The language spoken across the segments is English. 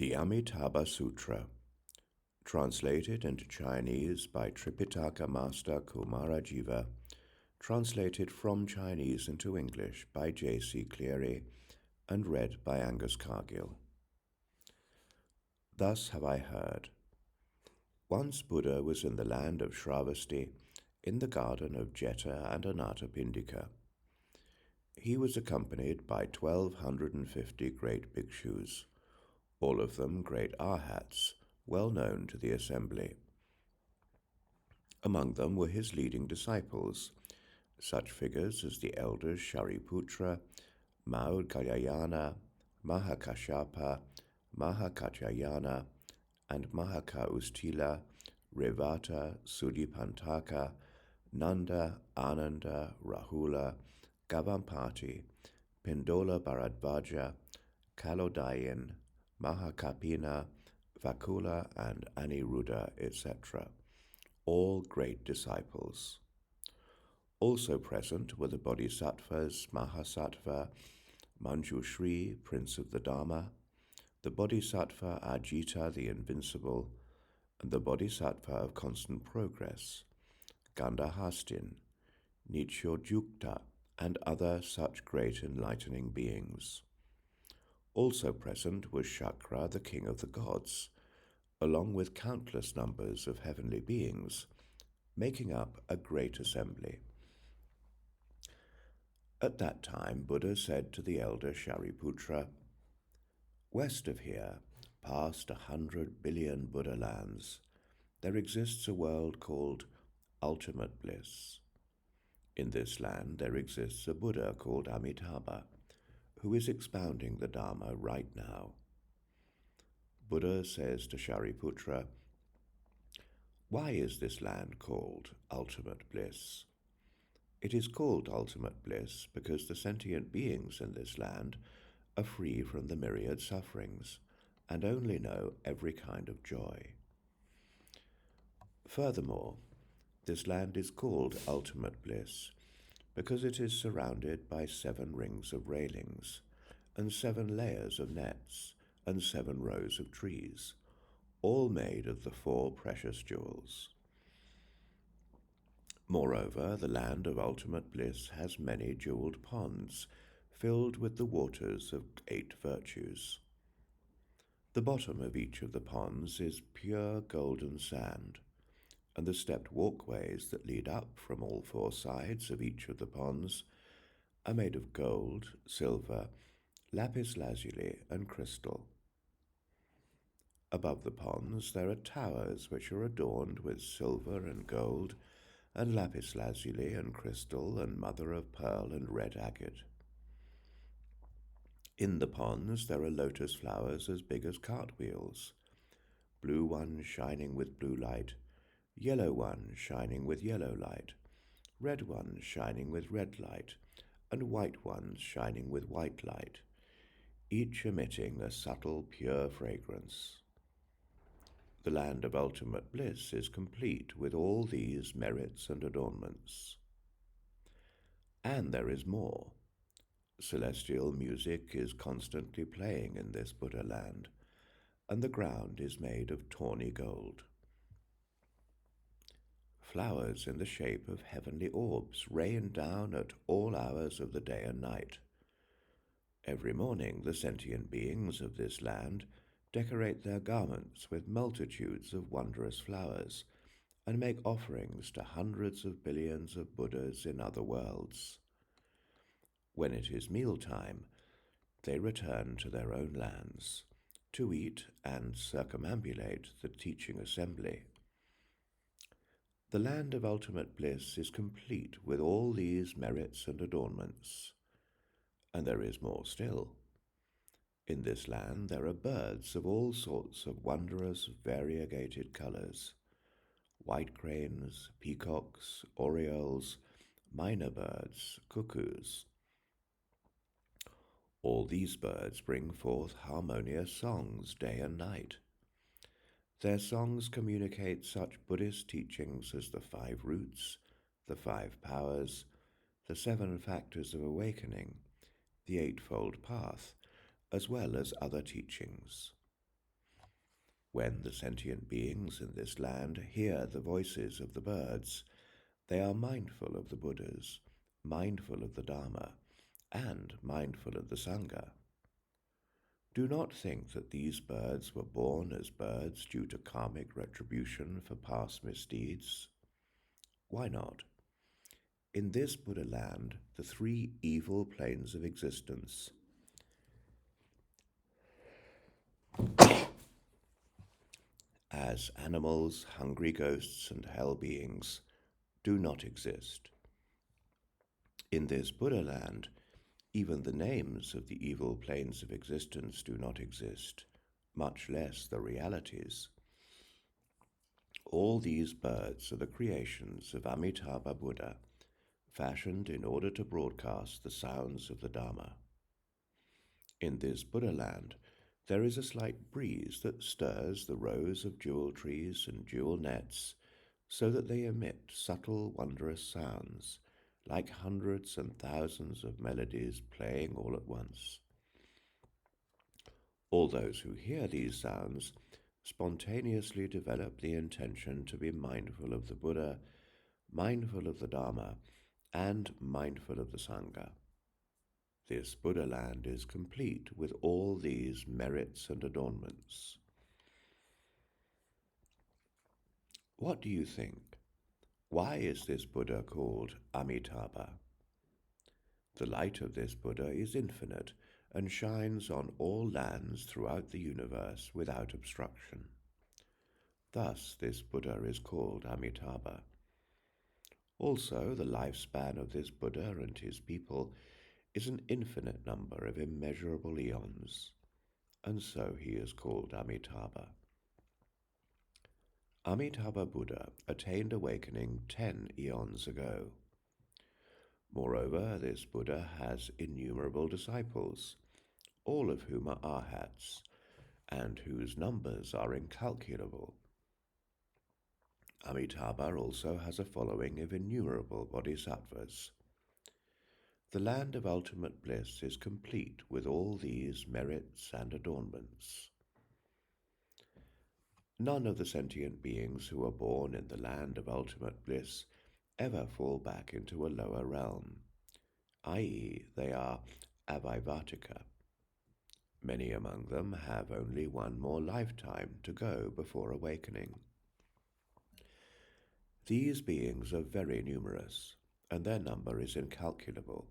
The Amitābha Sūtra, translated into Chinese by Tripitaka Master Kumarajiva, translated from Chinese into English by J.C. Cleary, and read by Angus Cargill. Thus have I heard. Once Buddha was in the land of Śrāvastī, in the garden of Jeta and Amitābha. He was accompanied by 1,250 great bhikshus, all of them great arhats, well known to the assembly. Among them were his leading disciples, such figures as the elders Śāriputra, Maudgalyayana, Mahakāshyapa, Mahakātyayana, and Mahakaustila, Revata, Sudipantaka, Nanda, Ananda, Rahula, Gavampati, Pindola Bharadvaja, Kalodayan, Mahakapina, Vakula, and Aniruddha, etc., all great disciples. Also present were the Bodhisattvas Mahasattva, Manjushri, Prince of the Dharma, the Bodhisattva Ajita, the Invincible, and the Bodhisattva of Constant Progress, Gandhahastin, Nityojukta, and other such great enlightening beings. Also present was Shakra, the king of the gods, along with countless numbers of heavenly beings, making up a great assembly. At that time Buddha said to the elder Śāriputra, "West of here, past 100 billion Buddha lands, there exists a world called ultimate bliss. In this land there exists a Buddha called Amitābha, who is expounding the Dharma right now." Buddha says to Śāriputra, "Why is this land called ultimate bliss? It is called ultimate bliss because the sentient beings in this land are free from the myriad sufferings and only know every kind of joy. Furthermore, this land is called ultimate bliss because it is surrounded by 7 rings of railings, and 7 layers of nets, and 7 rows of trees, all made of the 4 precious jewels. Moreover, the land of ultimate bliss has many jeweled ponds, filled with the waters of 8 virtues. The bottom of each of the ponds is pure golden sand, and the stepped walkways that lead up from all 4 sides of each of the ponds are made of gold, silver, lapis lazuli, and crystal. Above the ponds there are towers which are adorned with silver and gold, and lapis lazuli and crystal, and mother of pearl and red agate. In the ponds there are lotus flowers as big as cartwheels, blue ones shining with blue light, yellow ones shining with yellow light, red ones shining with red light, and white ones shining with white light, each emitting a subtle, pure fragrance. The land of ultimate bliss is complete with all these merits and adornments. And there is more. Celestial music is constantly playing in this Buddha land, and the ground is made of tawny gold. Flowers in the shape of heavenly orbs rain down at all hours of the day and night. Every morning the sentient beings of this land decorate their garments with multitudes of wondrous flowers, and make offerings to hundreds of billions of Buddhas in other worlds. When it is mealtime, they return to their own lands, to eat and circumambulate the teaching assembly. The land of ultimate bliss is complete with all these merits and adornments. And there is more still. In this land there are birds of all sorts of wondrous variegated colors, white cranes, peacocks, orioles, minor birds, cuckoos. All these birds bring forth harmonious songs day and night. Their songs communicate such Buddhist teachings as the 5 roots, the 5 powers, the 7 factors of awakening, the Eightfold Path, as well as other teachings. When the sentient beings in this land hear the voices of the birds, they are mindful of the Buddhas, mindful of the Dharma, and mindful of the Sangha. Do not think that these birds were born as birds due to karmic retribution for past misdeeds. Why not? In this Buddha land, the three evil planes of existence as animals, hungry ghosts, and hell beings do not exist. In this Buddha land, even the names of the evil planes of existence do not exist, much less the realities. All these birds are the creations of Amitābha Buddha, fashioned in order to broadcast the sounds of the Dharma. In this Buddha land, there is a slight breeze that stirs the rows of jewel trees and jewel nets so that they emit subtle, wondrous sounds, like hundreds and thousands of melodies playing all at once. All those who hear these sounds spontaneously develop the intention to be mindful of the Buddha, mindful of the Dharma, and mindful of the Sangha. This Buddha land is complete with all these merits and adornments. What do you think? Why is this Buddha called Amitābha? The light of this Buddha is infinite and shines on all lands throughout the universe without obstruction. Thus this Buddha is called Amitābha. Also, the lifespan of this Buddha and his people is an infinite number of immeasurable eons, and so he is called Amitābha. Amitābha Buddha attained awakening 10 eons ago. Moreover, this Buddha has innumerable disciples, all of whom are arhats, and whose numbers are incalculable. Amitābha also has a following of innumerable bodhisattvas. The land of ultimate bliss is complete with all these merits and adornments. None of the sentient beings who are born in the land of ultimate bliss ever fall back into a lower realm, i.e., they are avaivatika. Many among them have only one more lifetime to go before awakening. These beings are very numerous, and their number is incalculable.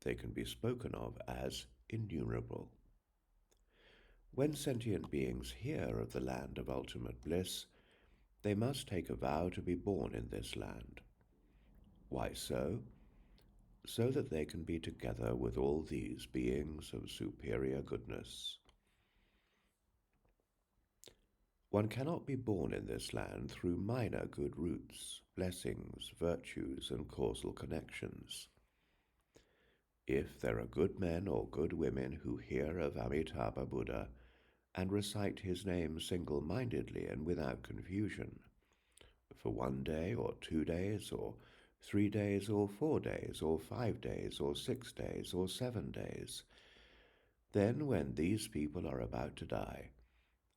They can be spoken of as innumerable. When sentient beings hear of the land of ultimate bliss, they must take a vow to be born in this land. Why so? So that they can be together with all these beings of superior goodness. One cannot be born in this land through minor good roots, blessings, virtues, and causal connections. If there are good men or good women who hear of Amitābha Buddha and recite his name single-mindedly and without confusion, for 1 day or 2 days or 3 days or 4 days or 5 days or 6 days or 7 days, then when these people are about to die,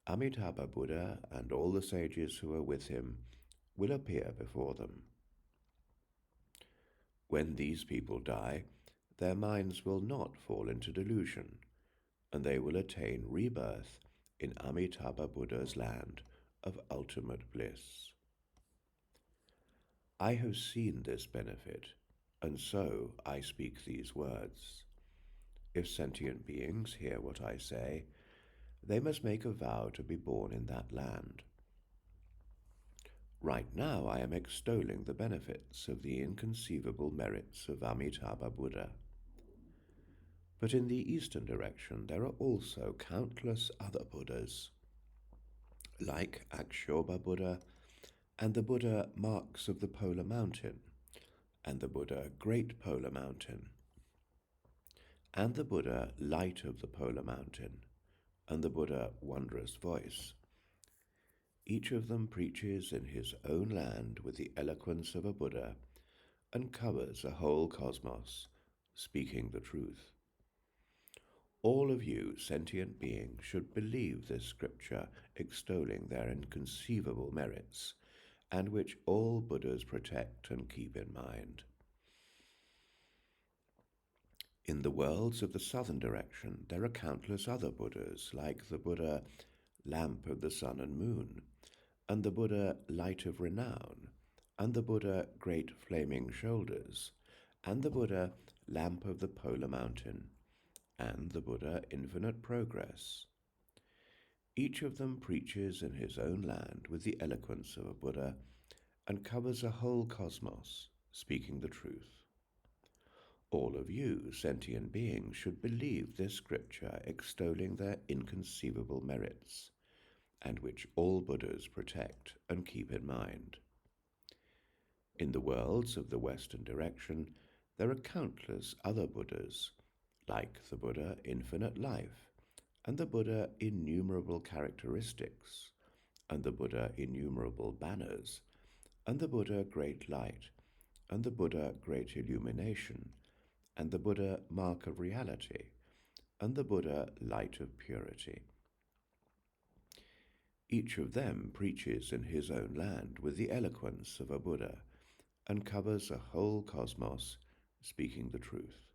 Amitābha Buddha and all the sages who are with him will appear before them. When these people die, their minds will not fall into delusion, and they will attain rebirth in Amitābha Buddha's land of ultimate bliss. I have seen this benefit, and so I speak these words. If sentient beings hear what I say, they must make a vow to be born in that land. Right now I am extolling the benefits of the inconceivable merits of Amitābha Buddha. But in the eastern direction there are also countless other Buddhas, like Akshobha Buddha, and the Buddha Marks of the Polar Mountain, and the Buddha Great Polar Mountain, and the Buddha Light of the Polar Mountain, and the Buddha Wondrous Voice. Each of them preaches in his own land with the eloquence of a Buddha and covers a whole cosmos, speaking the truth. All of you sentient beings should believe this scripture extolling their inconceivable merits, and which all Buddhas protect and keep in mind. In the worlds of the southern direction, there are countless other Buddhas, like the Buddha Lamp of the Sun and Moon, and the Buddha Light of Renown, and the Buddha Great Flaming Shoulders, and the Buddha Lamp of the Polar Mountain, and the Buddha Infinite Progress. Each of them preaches in his own land with the eloquence of a Buddha and covers a whole cosmos, speaking the truth. All of you sentient beings should believe this scripture extolling their inconceivable merits, and which all Buddhas protect and keep in mind. In the worlds of the western direction, there are countless other Buddhas, like the Buddha Infinite Life, and the Buddha Innumerable Characteristics, and the Buddha Innumerable Banners, and the Buddha Great Light, and the Buddha Great Illumination, and the Buddha Mark of Reality, and the Buddha Light of Purity. Each of them preaches in his own land with the eloquence of a Buddha and covers a whole cosmos, speaking the truth.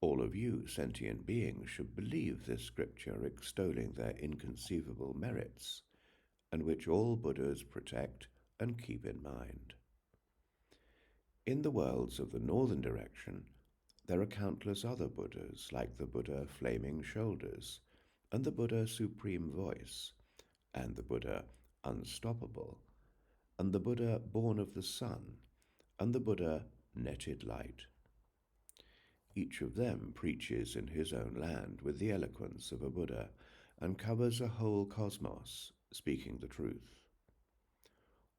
All of you sentient beings should believe this scripture extolling their inconceivable merits, and which all Buddhas protect and keep in mind. In the worlds of the northern direction, there are countless other Buddhas, like the Buddha Flaming Shoulders, and the Buddha Supreme Voice, and the Buddha Unstoppable, and the Buddha Born of the Sun, and the Buddha Netted Light. Each of them preaches in his own land with the eloquence of a Buddha and covers a whole cosmos, speaking the truth.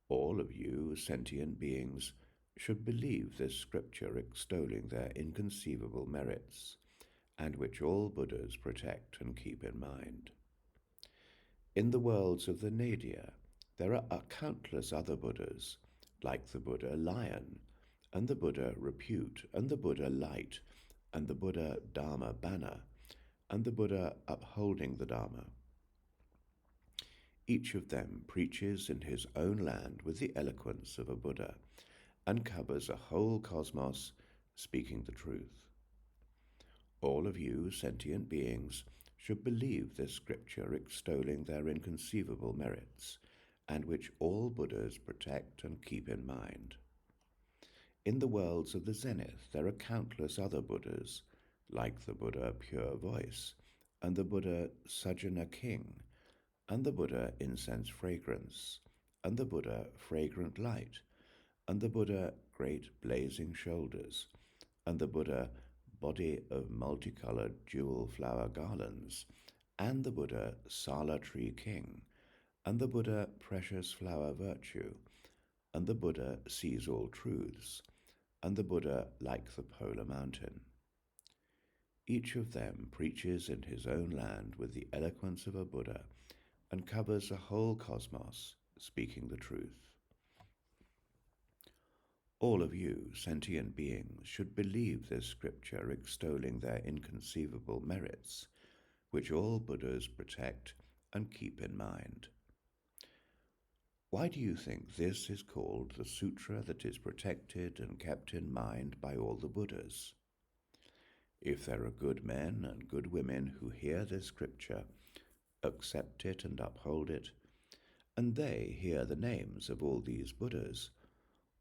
All of you sentient beings should believe this scripture extolling their inconceivable merits, and which all Buddhas protect and keep in mind. In the worlds of the nadir, there are countless other Buddhas, like the Buddha Lion, and the Buddha Repute, and the Buddha Light, and the Buddha Dharma Banner, and the Buddha Upholding the Dharma. Each of them preaches in his own land with the eloquence of a Buddha and covers a whole cosmos, speaking the truth. All of you sentient beings should believe this scripture extolling their inconceivable merits, and which all Buddhas protect and keep in mind. In the worlds of the zenith, there are countless other Buddhas, like the Buddha Pure Voice, and the Buddha Sujjana King, and the Buddha Incense Fragrance, and the Buddha Fragrant Light, and the Buddha Great Blazing Shoulders, and the Buddha Body of Multicolored Jewel Flower Garlands, and the Buddha Sala Tree King, and the Buddha Precious Flower Virtue, and the Buddha Sees All Truths, and the Buddha Like the Polar Mountain. Each of them preaches in his own land with the eloquence of a Buddha and covers a whole cosmos, speaking the truth. All of you sentient beings should believe this scripture extolling their inconceivable merits, which all Buddhas protect and keep in mind. Why do you think this is called the sutra that is protected and kept in mind by all the Buddhas? If there are good men and good women who hear this scripture, accept it and uphold it, and they hear the names of all these Buddhas,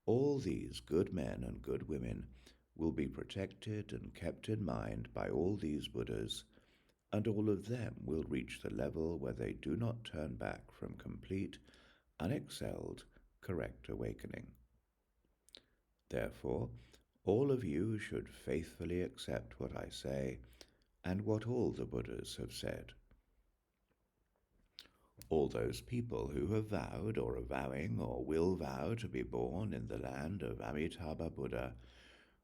all these good men and good women will be protected and kept in mind by all these Buddhas, and all of them will reach the level where they do not turn back from complete, unexcelled, correct awakening. Therefore, all of you should faithfully accept what I say and what all the Buddhas have said. All those people who have vowed or are vowing or will vow to be born in the land of Amitābha Buddha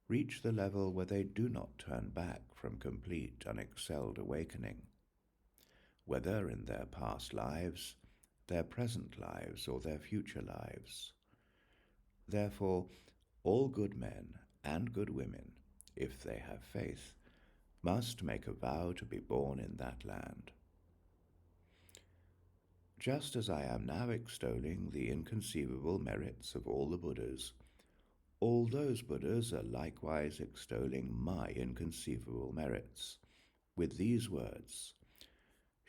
reach the level where they do not turn back from complete, unexcelled awakening, whether in their past lives, their present lives, or their future lives. Therefore, all good men and good women, if they have faith, must make a vow to be born in that land. Just as I am now extolling the inconceivable merits of all the Buddhas, all those Buddhas are likewise extolling my inconceivable merits, with these words: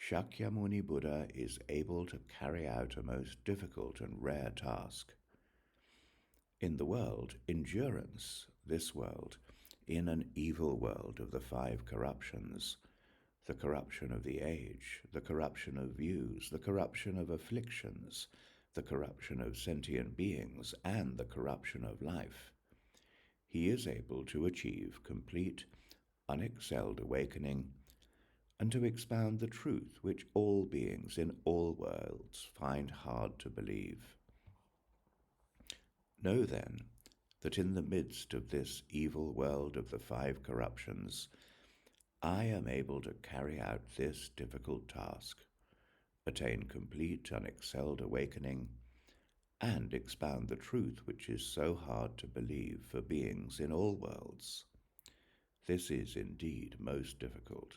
Shakyamuni Buddha is able to carry out a most difficult and rare task. In the world, endurance, this world, in an evil world of the 5 corruptions, the corruption of the age, the corruption of views, the corruption of afflictions, the corruption of sentient beings, and the corruption of life, he is able to achieve complete, unexcelled awakening, and to expound the truth which all beings in all worlds find hard to believe. Know then that in the midst of this evil world of the 5 corruptions, I am able to carry out this difficult task, attain complete unexcelled awakening, and expound the truth which is so hard to believe for beings in all worlds. This is indeed most difficult.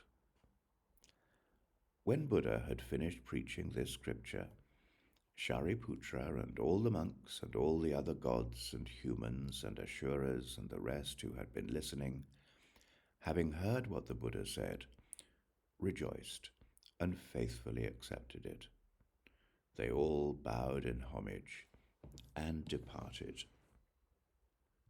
When Buddha had finished preaching this scripture, Śāriputra and all the monks and all the other gods and humans and asuras and the rest who had been listening, having heard what the Buddha said, rejoiced and faithfully accepted it. They all bowed in homage and departed.